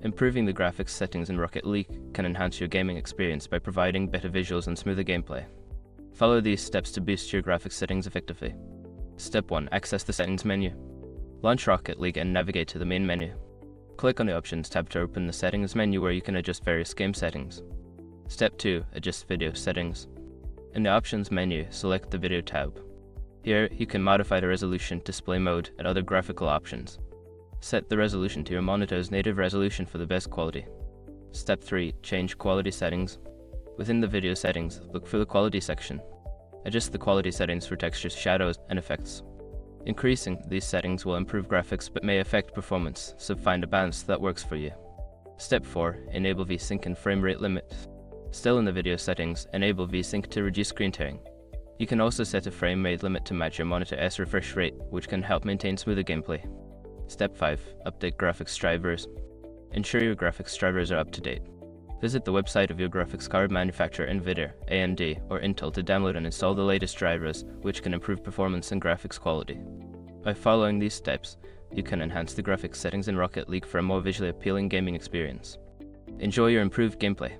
Improving the graphics settings in Rocket League can enhance your gaming experience by providing better visuals and smoother gameplay. Follow these steps to boost your graphics settings effectively. Step 1. Access the settings menu. Launch Rocket League and navigate to the main menu. Click on the Options tab to open the settings menu where you can adjust various game settings. Step 2. Adjust video settings. In the Options menu, select the Video tab. Here, you can modify the resolution, display mode, and other graphical options. Set the resolution to your monitor's native resolution for the best quality. Step 3. Change quality settings. Within the video settings, look for the quality section. Adjust the quality settings for textures, shadows, and effects. Increasing these settings will improve graphics but may affect performance, so find a balance that works for you. Step 4. Enable VSync and frame rate limit. Still in the video settings, enable VSync to reduce screen tearing. You can also set a frame rate limit to match your monitor's refresh rate, which can help maintain smoother gameplay. Step 5. Update graphics drivers. Ensure your graphics drivers are up to date. Visit the website of your graphics card manufacturer NVIDIA, AMD, or Intel to download and install the latest drivers, which can improve performance and graphics quality. By following these steps, you can enhance the graphics settings in Rocket League for a more visually appealing gaming experience. Enjoy your improved gameplay.